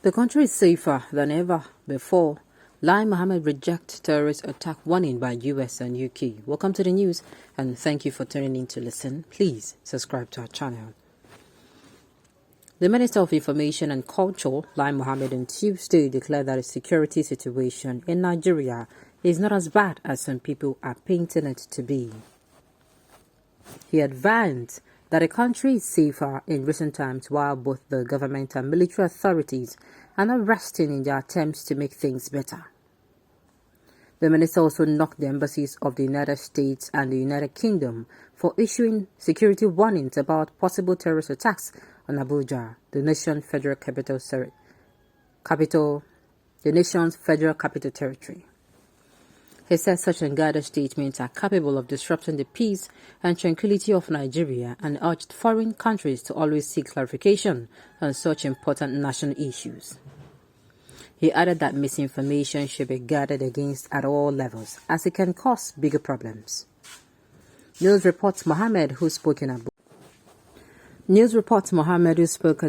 The country is safer than ever before. Mohammed rejects terrorist attack warning by US and UK. Welcome to the news and thank you for tuning in to listen. Please subscribe to our channel. The Minister of Information and Culture, Mohammed, on Tuesday declared that the security situation in Nigeria is not as bad as some people are painting it to be. He advanced that the country is safer in recent times while both the government and military authorities are not resting in their attempts to make things better. The minister also knocked the embassies of the United States and the United Kingdom for issuing security warnings about possible terrorist attacks on Abuja, the nation's federal capital territory. He said such unguarded statements are capable of disrupting the peace and tranquility of Nigeria and urged foreign countries to always seek clarification on such important national issues. He added that misinformation should be guarded against at all levels, as it can cause bigger problems. News reports Mohammed, who spoke in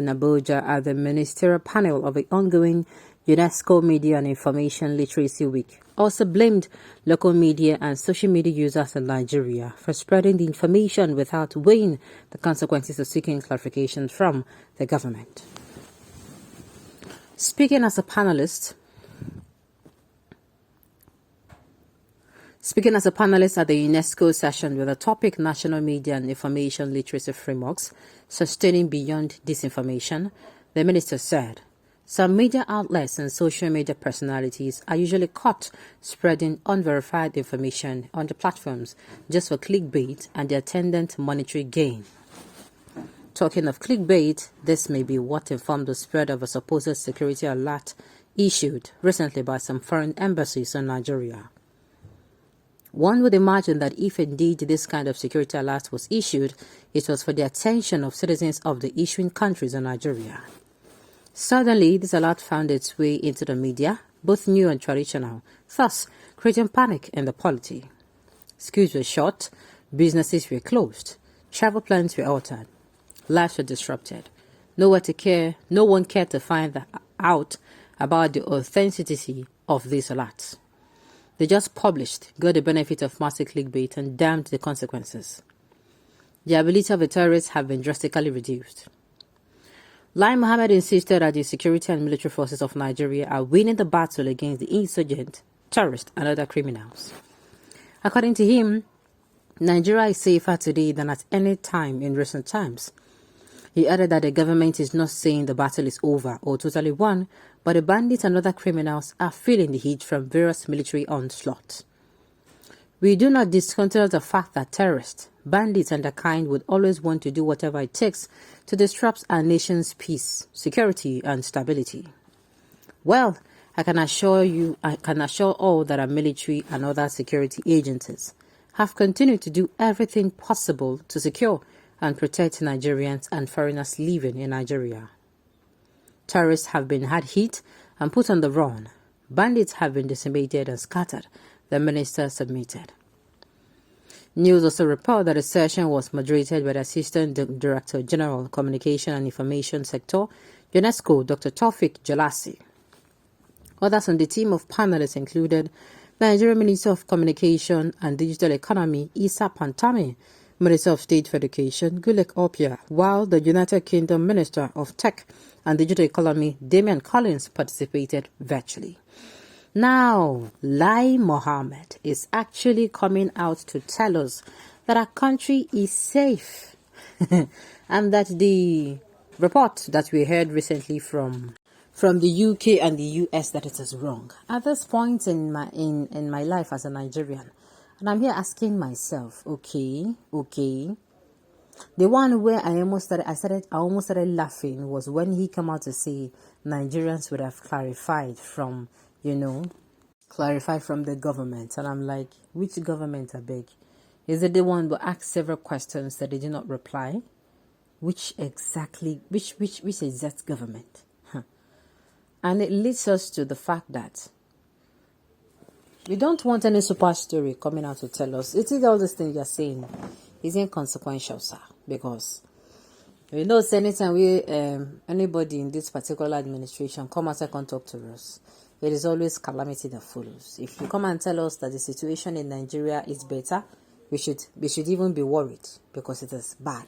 Abuja at the ministerial panel of the ongoing UNESCO Media and Information Literacy Week, also blamed local media and social media users in Nigeria for spreading the information without weighing the consequences of seeking clarification from the government. Speaking as a panelist at the UNESCO session with the topic National Media and Information Literacy Frameworks, Sustaining Beyond Disinformation, the minister said, some media outlets and social media personalities are usually caught spreading unverified information on the platforms just for clickbait and the attendant monetary gain. Talking of clickbait, this may be what informed the spread of a supposed security alert issued recently by some foreign embassies in Nigeria. One would imagine that if indeed this kind of security alert was issued, it was for the attention of citizens of the issuing countries in Nigeria. Suddenly, this alert found its way into the media, both new and traditional, thus creating panic in the polity. Schools were shut, businesses were closed, travel plans were altered, lives were disrupted. No one cared to find out about the authenticity of these alerts. They just published, got the benefit of massive clickbait, and damned the consequences. The ability of the terrorists have been drastically reduced. Mohammed insisted that the security and military forces of Nigeria are winning the battle against the insurgent, terrorists, and other criminals. According to him, Nigeria is safer today than at any time in recent times. He added that the government is not saying the battle is over or totally won, but the bandits and other criminals are feeling the heat from various military onslaughts. We do not discountenance the fact that terrorists, bandits and their kind would always want to do whatever it takes to disrupt our nation's peace, security and stability. Well, I can assure all that our military and other security agencies have continued to do everything possible to secure and protect Nigerians and foreigners living in Nigeria. Terrorists have been hard hit and put on the run. Bandits have been decimated and scattered, the minister submitted. News also report that the session was moderated by the Assistant Director General, Communication and Information Sector, UNESCO, Dr. Taufik Jalasi. Others on the team of panelists included Nigerian Minister of Communication and Digital Economy, Isa Pantami, Minister of State for Education, Gulek Opia, while the United Kingdom Minister of Tech and Digital Economy, Damian Collins, participated virtually. Now, Mohammed is actually coming out to tell us that our country is safe and that the report that we heard recently from the UK and the US that it is wrong. At this point in my life as a Nigerian, and I'm here asking myself, okay. The one where I almost started laughing was when he came out to say Nigerians would have clarified from the government. And I'm like, which government, I beg? Is it the one who asked several questions that they did not reply? Which exact government? And it leads us to the fact that we don't want any super story coming out to tell us. It is all these things you're saying is inconsequential, sir, because You know, anytime we anybody in this particular administration come out and talk to us, it is always calamity that follows. If you come and tell us that the situation in Nigeria is better, we should even be worried because it is bad.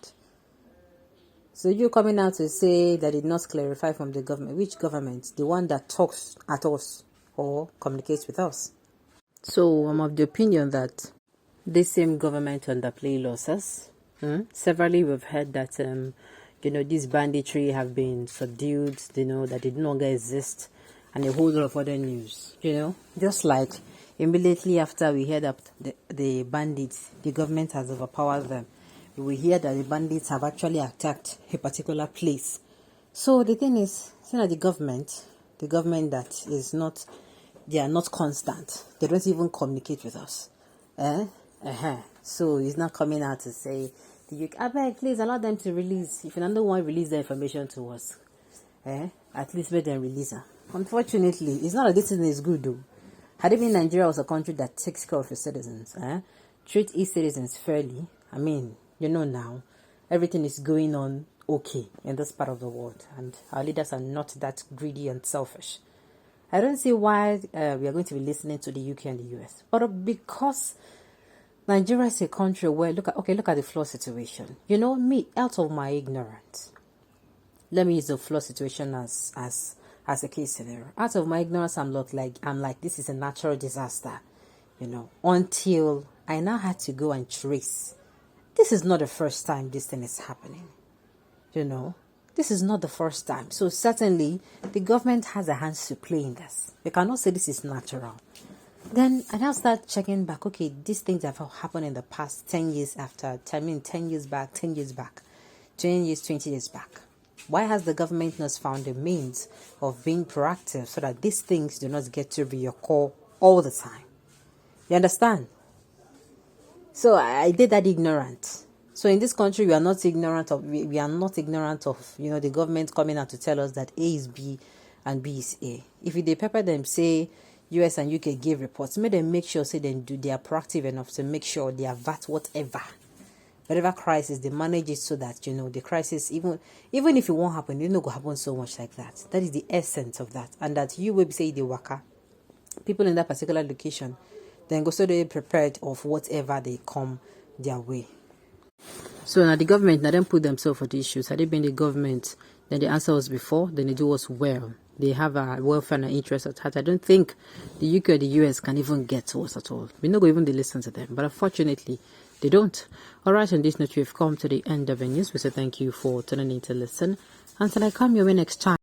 So you coming out to say that it not clarify from the government. Which government? The one that talks at us or communicates with us. So I'm of the opinion that this same government underplay losses. Severally, we've heard that this banditry have been subdued. That they no longer exist, and a whole lot of other news. Just like immediately after we heard that the bandits, the government has overpowered them. We hear that the bandits have actually attacked a particular place. So the thing is, the government that is not, they are not constant. They don't even communicate with us. So he's not coming out to say, I beg, please allow them to release. If you don't want to release the information to us, at least let them release her. Unfortunately, it's not that this thing is good though. Had it been Nigeria was a country that takes care of its citizens, treat its citizens fairly, now, everything is going on okay in this part of the world, and our leaders are not that greedy and selfish. I don't see why we are going to be listening to the UK and the US, but because Nigeria is a country where look at the flood situation. Me, out of my ignorance, let me use the flood situation as a case scenario. Out of my ignorance, I'm like this is a natural disaster, until I now had to go and trace. This is not the first time this thing is happening. This is not the first time. So certainly the government has a hand to play in this. We cannot say this is natural. Then I now start checking back. Okay, these things have happened in the past 10 years after. 10 years back, 10 years back, 20 years back. Why has the government not found a means of being proactive so that these things do not get to reoccur all the time? You understand? So I did that ignorant. So in this country, we are not ignorant of the government coming out to tell us that A is B and B is A. If they pepper them, say US and UK give reports, make sure say they are proactive enough to make sure they avert whatever crisis, they manage it so that the crisis, even if it won't happen, it not go happen so much like that. That is the essence of that, and that you will say the worker, people in that particular location, then go so they prepared of whatever they come their way. So now the government, now them put themselves for the issues. Had they been the government, then the answer was before, then they do us well. They have a welfare and interest at heart. I don't think the UK or the US can even get to us at all. We're not going to even listen to them. But unfortunately, they don't. Alright, on this note, we've come to the end of the news. We say thank you for tuning in to listen. Until I come your way next time.